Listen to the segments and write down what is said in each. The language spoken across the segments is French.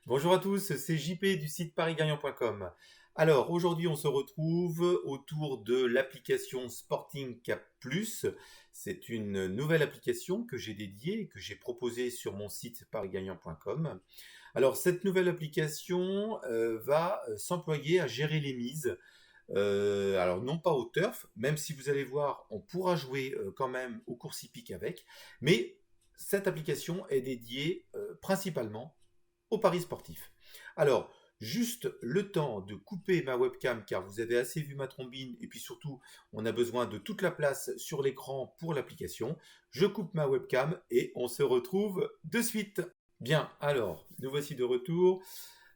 Bonjour à tous, c'est JP du site parisgagnant.com. Alors aujourd'hui on se retrouve autour de l'application Sporting Cap Plus. C'est une nouvelle application que j'ai dédiée, que j'ai proposée sur mon site parisgagnant.com. Alors cette nouvelle application va s'employer à gérer les mises. Alors non pas au turf, même si vous allez voir, on pourra jouer quand même aux courses hippiques avec, mais cette application est dédiée principalement au paris sportif. Alors, juste le temps de couper ma webcam car vous avez assez vu ma trombine et puis surtout on a besoin de toute la place sur l'écran pour l'application. Je coupe ma webcam et on se retrouve de suite. Bien, alors, nous voici de retour.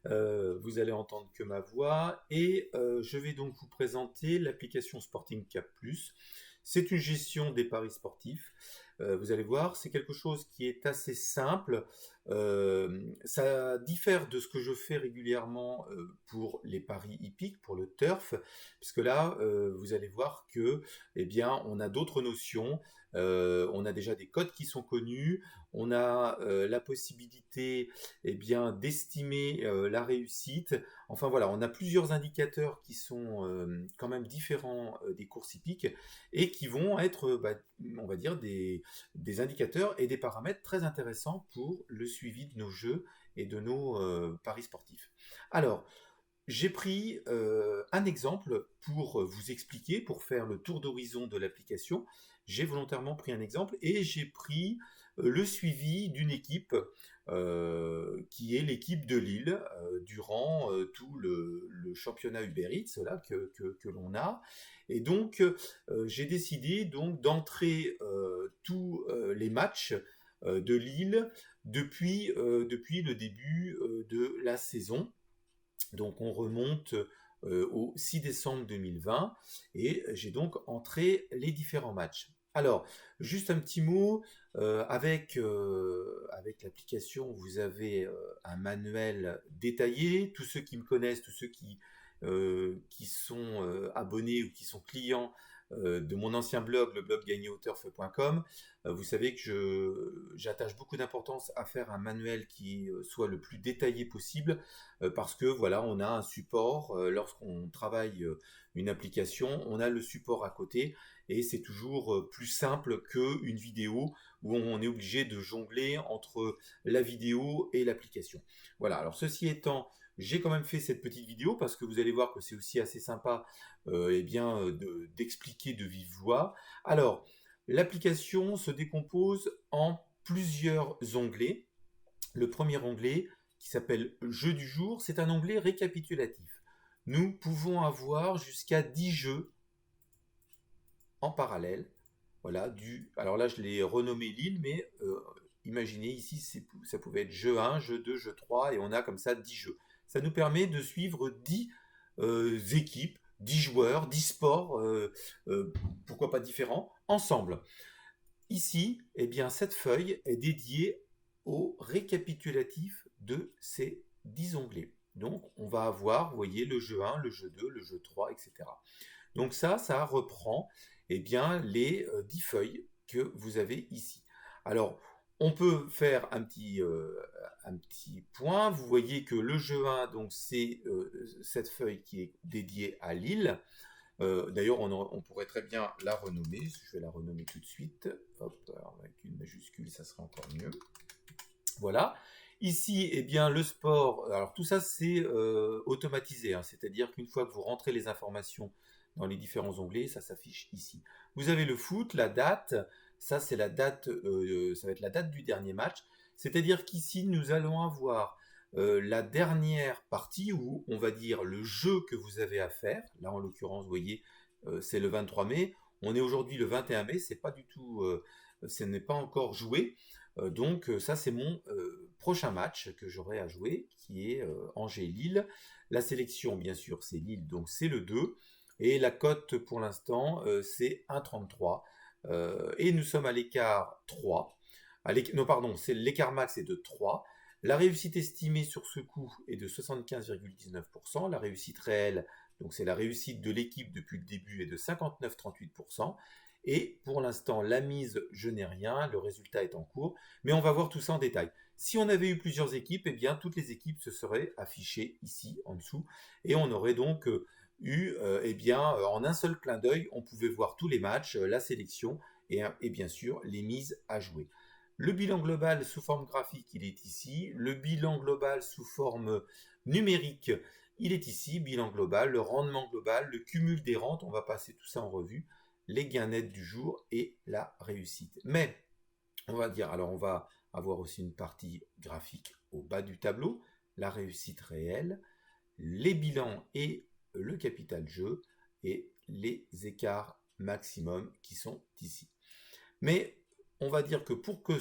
Vous allez entendre que ma voix et je vais donc vous présenter l'application Sporting Cap Plus. C'est une gestion des paris sportifs. Vous allez voir, c'est quelque chose qui est assez simple. Ça diffère de ce que je fais régulièrement pour les paris hippiques, pour le turf, puisque là, vous allez voir que, eh bien, on a d'autres notions. On a déjà des codes qui sont connus. On a la possibilité, eh bien, d'estimer la réussite. Enfin voilà, on a plusieurs indicateurs qui sont quand même différents des courses hippiques et qui vont être, on va dire, des indicateurs et des paramètres très intéressants pour le suivi de nos jeux et de nos paris sportifs. Alors, j'ai pris un exemple pour vous expliquer, pour faire le tour d'horizon de l'application. J'ai volontairement pris un exemple et j'ai pris le suivi d'une équipe qui est l'équipe de Lille durant tout le championnat Uber Eats là, que l'on a. Et donc, j'ai décidé donc d'entrer tous les matchs de Lille depuis le début de la saison. Donc on remonte au 6 décembre 2020 et j'ai donc entré les différents matchs. Alors, juste un petit mot, avec l'application, vous avez un manuel détaillé. Tous ceux qui me connaissent, tous ceux qui sont abonnés ou qui sont clients de mon ancien blog, le blog gagnerauturf.com, vous savez que j'attache beaucoup d'importance à faire un manuel qui soit le plus détaillé possible parce que voilà, on a un support lorsqu'on travaille une application, on a le support à côté et c'est toujours plus simple qu'une vidéo où on est obligé de jongler entre la vidéo et l'application. Voilà, alors ceci étant, j'ai quand même fait cette petite vidéo parce que vous allez voir que c'est aussi assez sympa d'expliquer de vive voix. Alors, l'application se décompose en plusieurs onglets. Le premier onglet, qui s'appelle Jeux du jour, c'est un onglet récapitulatif. Nous pouvons avoir jusqu'à 10 jeux en parallèle. Voilà, alors là, je l'ai renommé Lille, mais imaginez ici, ça pouvait être jeu 1, jeu 2, jeu 3, et on a comme ça 10 jeux. Ça nous permet de suivre 10 équipes, 10 joueurs, 10 sports, pourquoi pas différents, ensemble. Ici, eh bien, cette feuille est dédiée au récapitulatif de ces 10 onglets. Donc, on va avoir, vous voyez, le jeu 1, le jeu 2, le jeu 3, etc. Donc ça reprend eh bien, les 10 feuilles que vous avez ici. Alors, on peut faire un petit point. Vous voyez que le jeu 1, donc c'est cette feuille qui est dédiée à Lille. D'ailleurs, on pourrait très bien la renommer. Je vais la renommer tout de suite. Hop, alors avec une majuscule, ça serait encore mieux. Voilà. Ici, eh bien, le sport. Alors, tout ça, c'est automatisé. Hein, c'est-à-dire qu'une fois que vous rentrez les informations dans les différents onglets, ça s'affiche ici. Vous avez le foot, la date. Ça, c'est la date. Ça va être la date du dernier match. C'est-à-dire qu'ici, nous allons avoir la dernière partie où on va dire le jeu que vous avez à faire. Là, en l'occurrence, vous voyez, c'est le 23 mai. On est aujourd'hui le 21 mai. C'est pas du tout, ce n'est pas encore joué. Donc ça, c'est mon prochain match que j'aurai à jouer, qui est Angers-Lille. La sélection, bien sûr, c'est Lille, donc c'est le 2. Et la cote, pour l'instant, c'est 1,33. Et nous sommes à l'écart 3. Non, pardon, l'écart max est de 3. La réussite estimée sur ce coup est de 75,19%. La réussite réelle, donc c'est la réussite de l'équipe depuis le début, est de 59,38%. Et pour l'instant, la mise, je n'ai rien, le résultat est en cours, mais on va voir tout ça en détail. Si on avait eu plusieurs équipes, eh bien toutes les équipes se seraient affichées ici en dessous, et on aurait donc eh bien, en un seul clin d'œil, on pouvait voir tous les matchs, la sélection et bien sûr les mises à jouer. Le bilan global sous forme graphique, il est ici. Le bilan global sous forme numérique, il est ici. Bilan global, le rendement global, le cumul des rentes, on va passer tout ça en revue, les gains nets du jour et la réussite. Mais, on va dire, alors on va avoir aussi une partie graphique au bas du tableau, la réussite réelle, les bilans et le capital jeu et les écarts maximum qui sont ici. Mais on va dire que pour que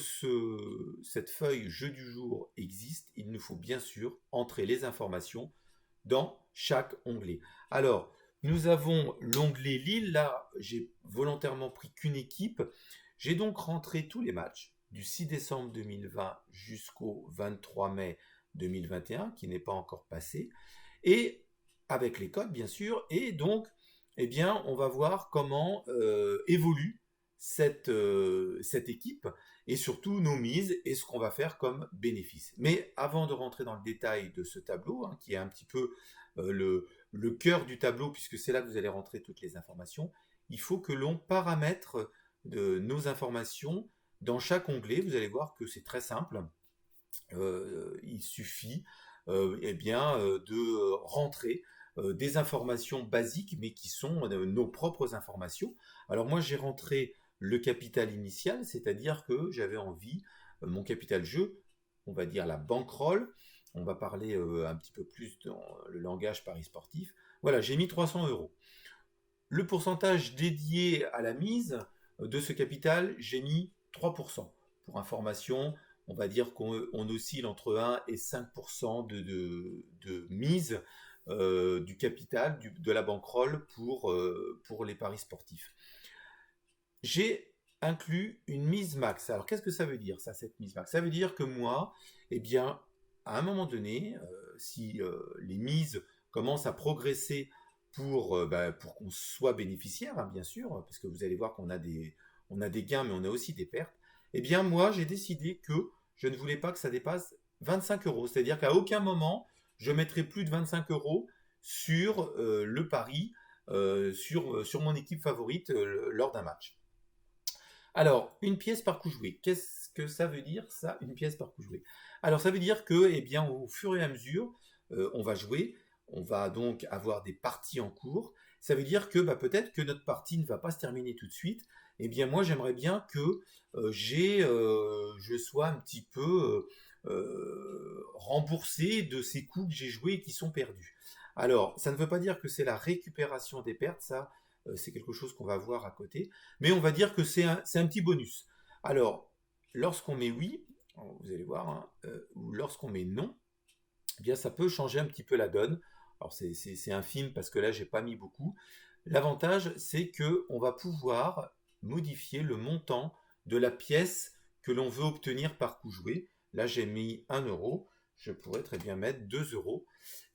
cette feuille jeu du jour existe, il nous faut bien sûr entrer les informations dans chaque onglet. Alors, nous avons l'onglet Lille. Là, j'ai volontairement pris qu'une équipe. J'ai donc rentré tous les matchs du 6 décembre 2020 jusqu'au 23 mai 2021, qui n'est pas encore passé, et avec les codes, bien sûr. Et donc, eh bien, on va voir comment évolue cette équipe et surtout nos mises et ce qu'on va faire comme bénéfice. Mais avant de rentrer dans le détail de ce tableau, hein, qui est un petit peu le cœur du tableau, puisque c'est là que vous allez rentrer toutes les informations, il faut que l'on paramètre nos informations dans chaque onglet. Vous allez voir que c'est très simple. Il suffit eh bien, de rentrer des informations basiques, mais qui sont nos propres informations. Alors moi, j'ai rentré le capital initial, c'est-à-dire que j'avais envie, mon capital jeu, on va dire la bankroll, on va parler un petit peu plus dans le langage paris sportif. Voilà, j'ai mis 300 euros. Le pourcentage dédié à la mise de ce capital, j'ai mis 3%. Pour information, on va dire qu'on oscille entre 1 et 5% de mise du capital, de la bankroll pour les paris sportifs. J'ai inclus une mise max. Alors qu'est-ce que ça veut dire, ça, cette mise max? Ça veut dire que moi, eh bien, à un moment donné, si les mises commencent à progresser pour qu'on soit bénéficiaire, hein, bien sûr, parce que vous allez voir qu'on a on a des gains, mais on a aussi des pertes, eh bien, moi, j'ai décidé que je ne voulais pas que ça dépasse 25 euros. C'est-à-dire qu'à aucun moment, je mettrai plus de 25 euros sur le pari, sur mon équipe favorite lors d'un match. Alors, une pièce par coup joué. Qu'est-ce que ça veut dire, ça, une pièce par coup joué? Alors, ça veut dire que, eh bien, au fur et à mesure, on va jouer, on va donc avoir des parties en cours. Ça veut dire que peut-être que notre partie ne va pas se terminer tout de suite. Eh bien, moi, j'aimerais bien que je sois un petit peu remboursé de ces coups que j'ai joués et qui sont perdus. Alors, ça ne veut pas dire que c'est la récupération des pertes, ça, c'est quelque chose qu'on va voir à côté, mais on va dire que c'est un petit bonus. Alors, lorsqu'on met oui, vous allez voir, hein, ou lorsqu'on met non, eh bien ça peut changer un petit peu la donne. Alors c'est infime parce que là j'ai pas mis beaucoup. L'avantage c'est que on va pouvoir modifier le montant de la pièce que l'on veut obtenir par coup joué. Là j'ai mis 1 euro, je pourrais très bien mettre 2 euros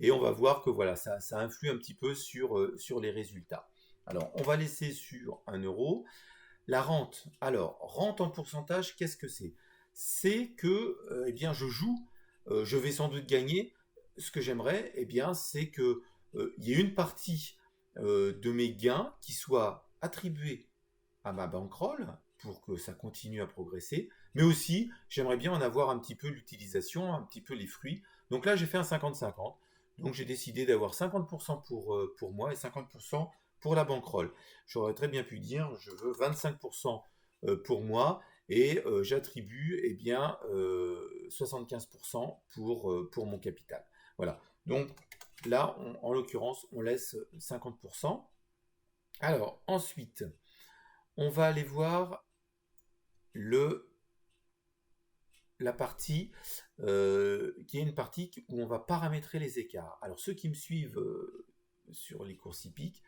et on va voir que voilà ça influe un petit peu sur les résultats. Alors on va laisser sur 1 euro. La rente, alors rente en pourcentage, qu'est-ce que c'est? C'est que eh bien je joue, je vais sans doute gagner. Ce que j'aimerais, eh bien, c'est que il y ait une partie de mes gains qui soit attribuée à ma bankroll pour que ça continue à progresser, mais aussi j'aimerais bien en avoir un petit peu l'utilisation, un petit peu les fruits. Donc là, j'ai fait un 50-50. Donc j'ai décidé d'avoir 50% pour moi et 50% pour la bankroll. J'aurais très bien pu dire je veux 25% pour moi et j'attribue eh bien 75% pour mon capital. Voilà. Donc là, en l'occurrence, on laisse 50%. Alors ensuite, on va aller voir la partie qui est une partie où on va paramétrer les écarts. Alors ceux qui me suivent sur les courses hippiques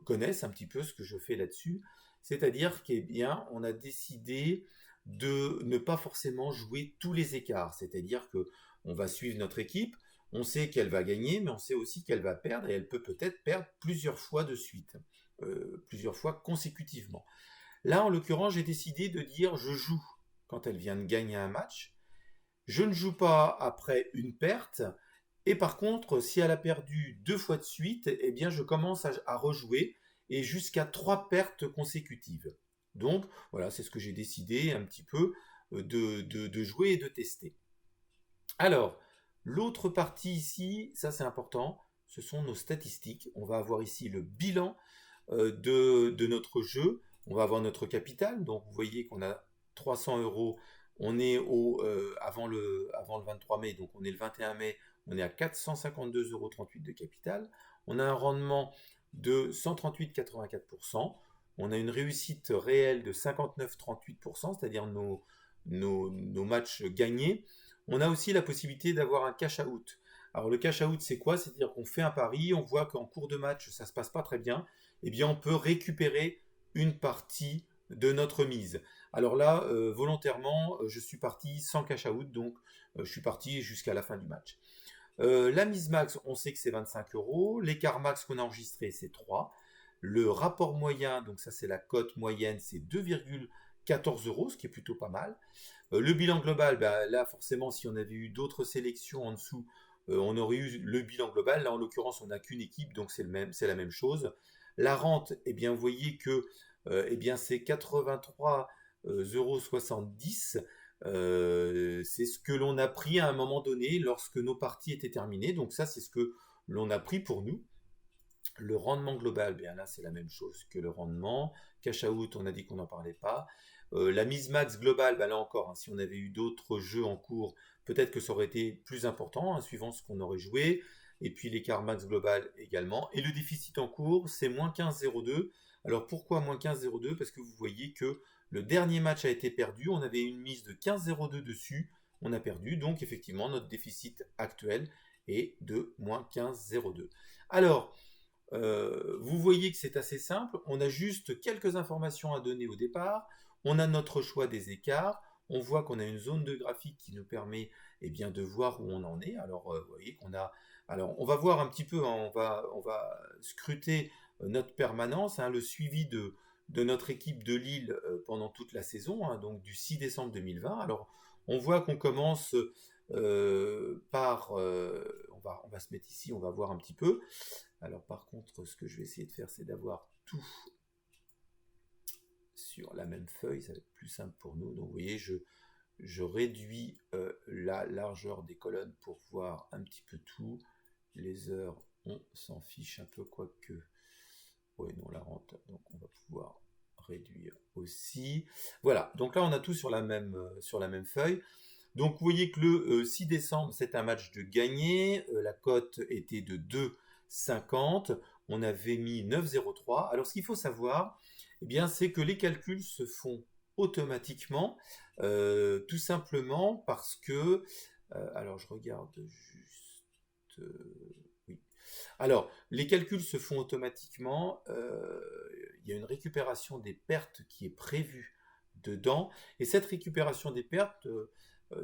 connaissent un petit peu ce que je fais là-dessus. C'est-à-dire qu'on a décidé de ne pas forcément jouer tous les écarts. C'est-à-dire que on va suivre notre équipe, on sait qu'elle va gagner, mais on sait aussi qu'elle va perdre, et elle peut peut-être perdre plusieurs fois de suite, plusieurs fois consécutivement. Là, en l'occurrence, j'ai décidé de dire je joue quand elle vient de gagner un match, je ne joue pas après une perte, et par contre, si elle a perdu 2 fois de suite, eh bien je commence à rejouer, et jusqu'à 3 pertes consécutives. Donc voilà, c'est ce que j'ai décidé un petit peu de jouer et de tester. Alors, l'autre partie ici, ça c'est important, ce sont nos statistiques. On va avoir ici le bilan de notre jeu. On va avoir notre capital. Donc vous voyez qu'on a 300 euros. On est avant le 23 mai, donc on est le 21 mai, on est à 452,38 euros de capital. On a un rendement de 138,84%. On a une réussite réelle de 59,38%, c'est-à-dire nos matchs gagnés. On a aussi la possibilité d'avoir un cash out. Alors le cash out, c'est quoi? C'est-à-dire qu'on fait un pari, on voit qu'en cours de match, ça ne se passe pas très bien. Eh bien, on peut récupérer une partie de notre mise. Alors là, volontairement, je suis parti sans cash out, donc je suis parti jusqu'à la fin du match. La mise max, on sait que c'est 25 euros. L'écart max qu'on a enregistré, c'est 3. Le rapport moyen, donc ça c'est la cote moyenne, c'est 2,14 euros, ce qui est plutôt pas mal. Le bilan global, là forcément, si on avait eu d'autres sélections en dessous, on aurait eu le bilan global. Là, en l'occurrence, on n'a qu'une équipe, donc c'est la même chose. La rente, eh bien, vous voyez que eh bien, c'est 83,70 €. C'est ce que l'on a pris à un moment donné lorsque nos parties étaient terminées. Donc ça, c'est ce que l'on a pris pour nous. Le rendement global, bien là, c'est la même chose que le rendement. Cash out, on a dit qu'on n'en parlait pas. La mise max globale, là encore, si on avait eu d'autres jeux en cours, peut-être que ça aurait été plus important, suivant ce qu'on aurait joué. Et puis l'écart max global également. Et le déficit en cours, c'est moins 15,02. Alors pourquoi moins 15,02? Parce que vous voyez que le dernier match a été perdu. On avait une mise de 15,02 dessus. On a perdu. Donc effectivement, notre déficit actuel est de moins 15,02. Alors, vous voyez que c'est assez simple. On a juste quelques informations à donner au départ. On a notre choix des écarts. On voit qu'on a une zone de graphique qui nous permet bien, de voir où on en est. Alors, vous voyez qu'on a. Alors, on va voir un petit peu, on va scruter notre permanence, le suivi de notre équipe de Lille pendant toute la saison, donc du 6 décembre 2020. Alors, on voit qu'on commence par. On va se mettre ici, on va voir un petit peu. Alors par contre, ce que je vais essayer de faire, c'est d'avoir tout sur la même feuille, ça va être plus simple pour nous. Donc vous voyez, je réduis la largeur des colonnes pour voir un petit peu tout. Les heures, on s'en fiche un peu, quoique... Oui, non, la rente, donc on va pouvoir réduire aussi. Voilà, donc là on a tout sur la même feuille. Donc vous voyez que le 6 décembre, c'est un match de gagné. La cote était de 2,50. On avait mis 9,03. Alors ce qu'il faut savoir, c'est que les calculs se font automatiquement, tout simplement parce que... alors je regarde juste... oui. Alors, les calculs se font automatiquement. Il y a une récupération des pertes qui est prévue dedans. Et cette récupération des pertes...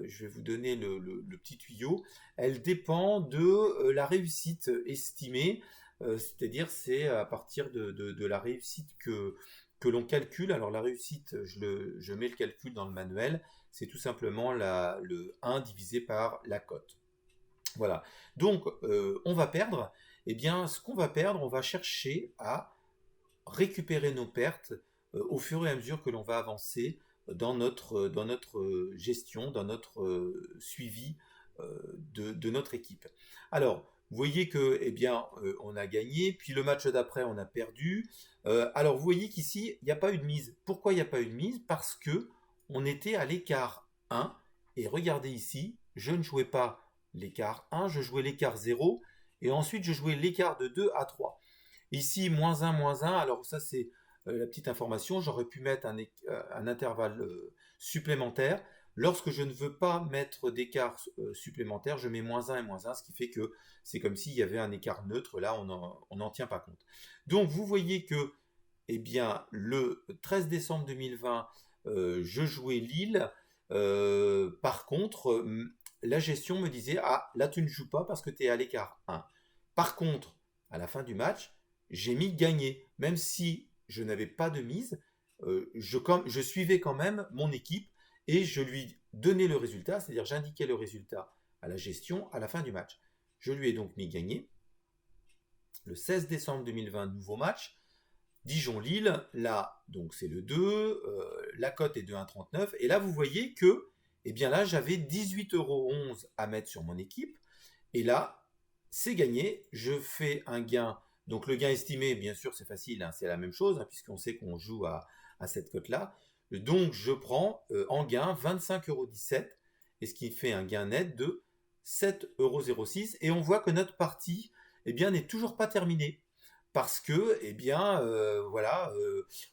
je vais vous donner le petit tuyau, elle dépend de la réussite estimée, c'est-à-dire c'est à partir de la réussite que l'on calcule. Alors la réussite, je mets le calcul dans le manuel, c'est tout simplement le 1 divisé par la cote. Voilà, donc on va perdre, ce qu'on va perdre, on va chercher à récupérer nos pertes au fur et à mesure que l'on va avancer dans notre gestion, dans notre suivi de notre équipe. Alors, vous voyez que, on a gagné, puis le match d'après, on a perdu. Alors, vous voyez qu'ici, il n'y a pas eu de mise. Pourquoi il n'y a pas eu de mise? Parce que on était à l'écart 1, et regardez ici, je ne jouais pas l'écart 1, je jouais l'écart 0, et ensuite je jouais l'écart de 2 à 3. Ici, moins 1, alors ça c'est la petite information, j'aurais pu mettre un intervalle supplémentaire. Lorsque je ne veux pas mettre d'écart supplémentaire, je mets moins 1 et moins 1, ce qui fait que c'est comme s'il y avait un écart neutre, là on n'en tient pas compte. Donc vous voyez que le 13 décembre 2020, je jouais Lille. Par contre, la gestion me disait, ah, là tu ne joues pas parce que tu es à l'écart 1. Par contre, à la fin du match, j'ai mis gagner. Même si je n'avais pas de mise, je suivais quand même mon équipe et je lui donnais le résultat, c'est-à-dire j'indiquais le résultat à la gestion à la fin du match. Je lui ai donc mis gagner. Le 16 décembre 2020, nouveau match. Dijon-Lille, là, donc c'est le 2, la cote est de 1,39. Et là, vous voyez que, eh bien là, j'avais 18,11 € à mettre sur mon équipe. Et là, c'est gagné. Je fais un gain. Donc le gain estimé, bien sûr, c'est facile, hein, c'est la même chose, hein, puisqu'on sait qu'on joue à cette cote-là. Donc je prends en gain 25,17 € et ce qui fait un gain net de 7,06 €. Et on voit que notre partie eh bien, n'est toujours pas terminée. Parce que, eh bien, voilà,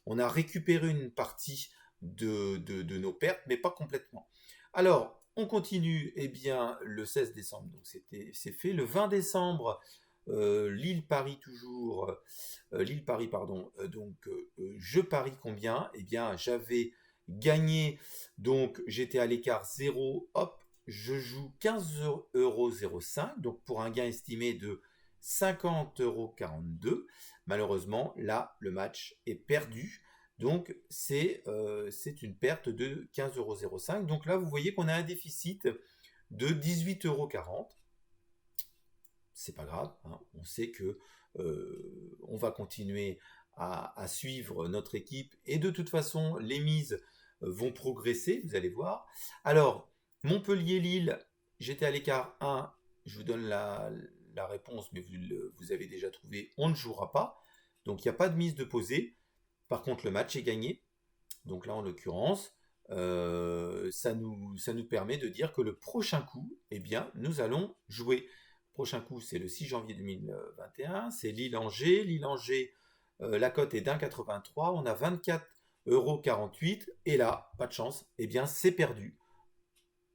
on a récupéré une partie de nos pertes, mais pas complètement. Alors, on continue, eh bien, le 16 décembre, donc c'est fait. Le 20 décembre, Lille-Paris toujours, Lille-Paris, pardon, je parie combien? Eh bien, j'avais gagné, donc j'étais à l'écart 0, hop, je joue 15,05 €, donc pour un gain estimé de 50,42 €. Malheureusement, là, le match est perdu. Donc, c'est une perte de 15,05 €. Donc là, vous voyez qu'on a un déficit de 18,40 €. C'est pas grave, hein. On sait que on va continuer à suivre notre équipe. Et de toute façon, les mises vont progresser, vous allez voir. Alors, Montpellier-Lille, j'étais à l'écart 1. Je vous donne la réponse, mais vous avez déjà trouvé, on ne jouera pas. Donc il n'y a pas de mise de posée. Par contre, le match est gagné. Donc là, en l'occurrence, ça nous permet de dire que le prochain coup, eh bien, nous allons jouer. Le prochain coup, c'est le 6 janvier 2021. C'est Lille-Angers. Lille-Angers, la cote est d'1,83. On a 24,48 €. Et là, pas de chance, eh bien, c'est perdu.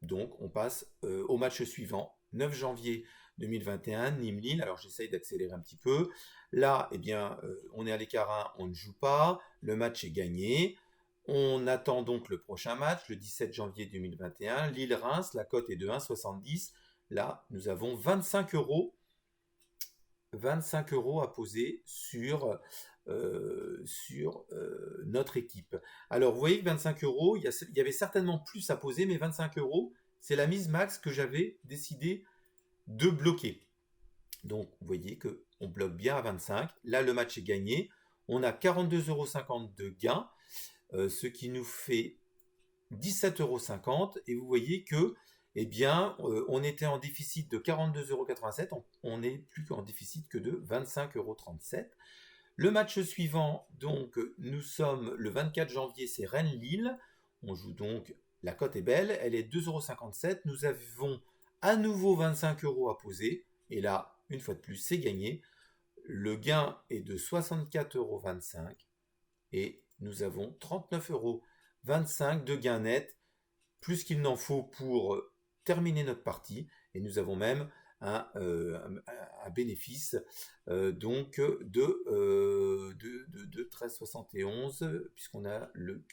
Donc, on passe au match suivant, 9 janvier 2021, Nîmes-Lille. Alors, j'essaye d'accélérer un petit peu. Là, eh bien, on est à l'écart 1, on ne joue pas. Le match est gagné. On attend donc le prochain match, le 17 janvier 2021, Lille-Reims. La cote est de 1,70. Là, nous avons 25 €. 25 € à poser sur notre équipe. Alors, vous voyez que 25 €, il y avait certainement plus à poser, mais 25 €, c'est la mise max que j'avais décidé de bloquer. Donc, vous voyez qu'on bloque bien à 25. Là, le match est gagné. On a 42,50 € de gain, ce qui nous fait 17,50 €. Et vous voyez que eh bien, on était en déficit de 42,87 €, on n'est plus qu'en déficit que de 25,37 €. Le match suivant, donc, nous sommes le 24 janvier, c'est Rennes-Lille. On joue donc, la cote est belle, elle est 2,57 €. Nous avons à nouveau 25 € à poser. Et là, une fois de plus, c'est gagné. Le gain est de 64,25 € et nous avons 39,25 € de gain net, plus qu'il n'en faut pour terminer notre partie. Et nous avons même un bénéfice donc de 13,71 puisqu'on a le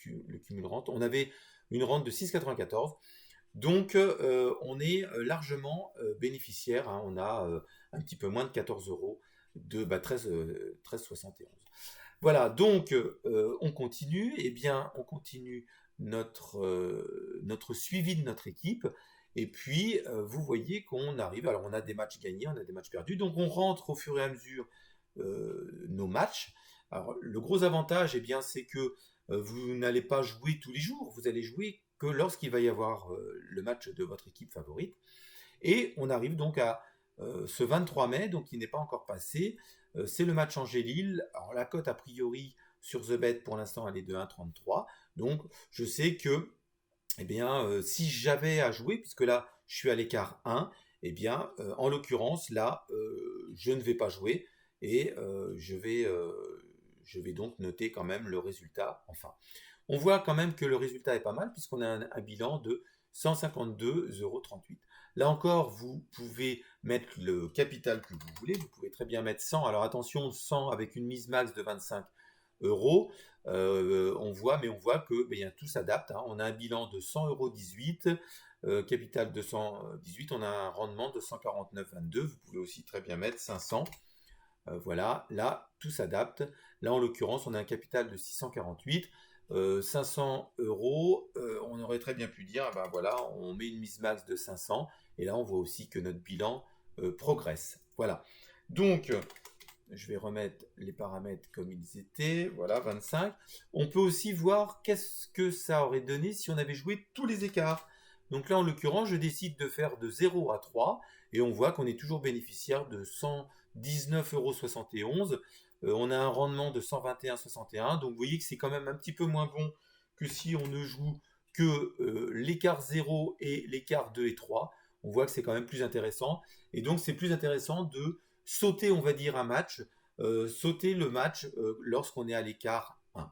cumul rente. On avait une rente de 6,94. Donc on est largement bénéficiaire, hein. On a un petit peu moins de 14 € de 13,71. Voilà, donc on continue. Eh bien, on continue notre suivi de notre équipe. Et puis, vous voyez qu'on arrive, alors on a des matchs gagnés, on a des matchs perdus, donc on rentre au fur et à mesure nos matchs. Alors, le gros avantage, eh bien, c'est que vous n'allez pas jouer tous les jours, vous allez jouer que lorsqu'il va y avoir le match de votre équipe favorite. Et on arrive donc à ce 23 mai, donc il n'est pas encore passé, c'est le match Angers-Lille. Alors la cote a priori sur TheBet pour l'instant elle est de 1,33, donc je sais que eh bien, si j'avais à jouer, puisque là, je suis à l'écart 1, eh bien, en l'occurrence, là, je ne vais pas jouer et je vais donc noter quand même le résultat. Enfin, on voit quand même que le résultat est pas mal, puisqu'on a un bilan de 152,38 €. Là encore, vous pouvez mettre le capital que vous voulez. Vous pouvez très bien mettre 100. Alors attention, 100 avec une mise max de 25 €. on voit que bien, tout s'adapte, hein. On a un bilan de 100,18 €, capital 218, on a un rendement de 149,22. Vous pouvez aussi très bien mettre 500. Voilà, là, tout s'adapte. Là, en l'occurrence, on a un capital de 648. 500 €, on aurait très bien pu dire, ben voilà, on met une mise max de 500, et là on voit aussi que notre bilan progresse. Voilà. Donc, je vais remettre les paramètres comme ils étaient, voilà, 25. On peut aussi voir qu'est-ce que ça aurait donné si on avait joué tous les écarts. Donc là, en l'occurrence, je décide de faire de 0 à 3, et on voit qu'on est toujours bénéficiaire de 119,71 €. On a un rendement de 121,61, donc vous voyez que c'est quand même un petit peu moins bon que si on ne joue que l'écart 0 et l'écart 2 et 3. On voit que c'est quand même plus intéressant, et donc c'est plus intéressant de sauter, on va dire, un match, sauter le match lorsqu'on est à l'écart 1.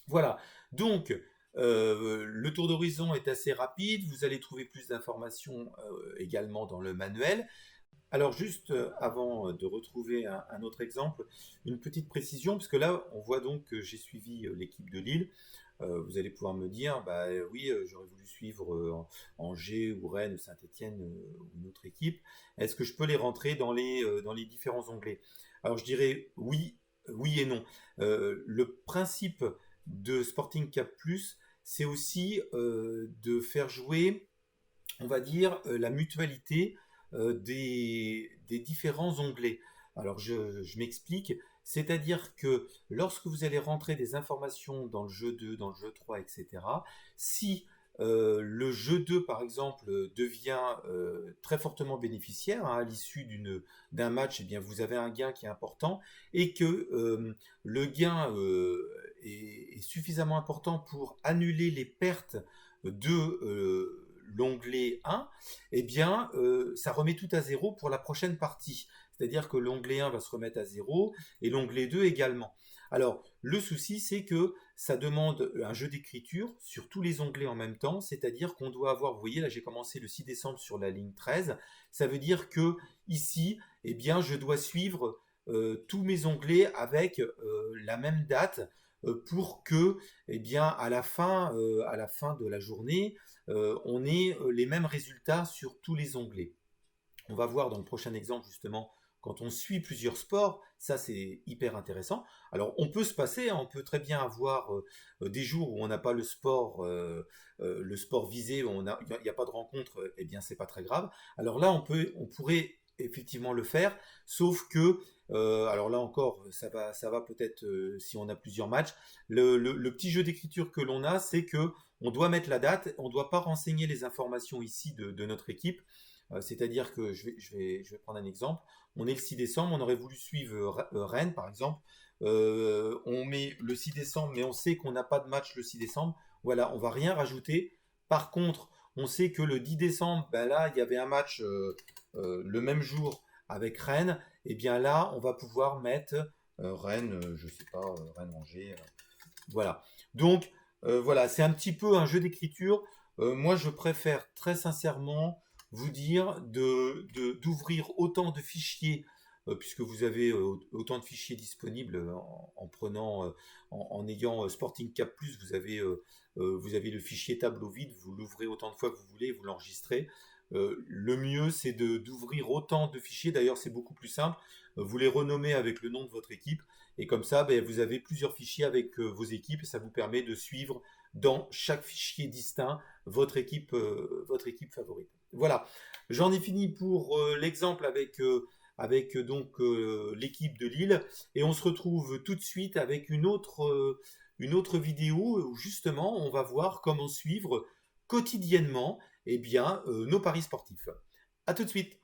Voilà, donc le tour d'horizon est assez rapide, vous allez trouver plus d'informations également dans le manuel. Alors juste avant de retrouver un autre exemple, une petite précision, parce que là on voit donc que j'ai suivi l'équipe de Lille. Vous allez pouvoir me dire, bah oui, j'aurais voulu suivre Angers ou Rennes ou Saint-Étienne ou une autre équipe. Est-ce que je peux les rentrer dans les différents onglets? Alors je dirais oui, oui et non. Le principe de Sporting Cap Plus, c'est aussi de faire jouer, on va dire, la mutualité des différents onglets. Alors je m'explique, c'est-à-dire que lorsque vous allez rentrer des informations dans le jeu 2, dans le jeu 3, etc., si le jeu 2, par exemple, devient très fortement bénéficiaire, hein, à l'issue d'un match, eh bien, vous avez un gain qui est important, et que le gain est suffisamment important pour annuler les pertes de l'onglet 1, eh bien, ça remet tout à zéro pour la prochaine partie. C'est-à-dire que l'onglet 1 va se remettre à zéro et l'onglet 2 également. Alors, le souci, c'est que ça demande un jeu d'écriture sur tous les onglets en même temps, c'est-à-dire qu'on doit avoir, vous voyez, là j'ai commencé le 6 décembre sur la ligne 13, ça veut dire que ici, eh bien, je dois suivre tous mes onglets avec la même date pour que, eh bien, à la fin de la journée, on ait les mêmes résultats sur tous les onglets. On va voir dans le prochain exemple justement quand on suit plusieurs sports, ça c'est hyper intéressant. Alors on peut se passer, hein, on peut très bien avoir des jours où on n'a pas le sport visé, où il n'y a pas de rencontre, eh bien c'est pas très grave. Alors là on pourrait effectivement le faire, sauf que alors là encore ça va peut-être si on a plusieurs matchs. Le petit jeu d'écriture que l'on a, c'est que on doit mettre la date, on ne doit pas renseigner les informations ici de notre équipe. C'est-à-dire que je vais prendre un exemple. On est le 6 décembre, on aurait voulu suivre Rennes par exemple. On met le 6 décembre, mais on sait qu'on n'a pas de match le 6 décembre. Voilà, on va rien rajouter. Par contre, on sait que le 10 décembre, ben là, il y avait un match le même jour avec Rennes. Et bien là, on va pouvoir mettre Rennes, je sais pas, Rennes-Angers. Voilà. Donc, voilà, c'est un petit peu un jeu d'écriture. Moi, je préfère très sincèrement vous dire d'ouvrir autant de fichiers, puisque vous avez autant de fichiers disponibles en prenant, en ayant Sporting Cap Plus, vous avez le fichier tableau vide, vous l'ouvrez autant de fois que vous voulez, vous l'enregistrez. Le mieux, c'est d'ouvrir autant de fichiers. D'ailleurs, c'est beaucoup plus simple. Vous les renommez avec le nom de votre équipe. Et comme ça, ben, vous avez plusieurs fichiers avec vos équipes. Et ça vous permet de suivre dans chaque fichier distinct votre équipe favorite. Voilà. J'en ai fini pour l'exemple avec donc l'équipe de Lille. Et on se retrouve tout de suite avec une autre vidéo où justement, on va voir comment suivre quotidiennement, eh bien, nos paris sportifs. À tout de suite.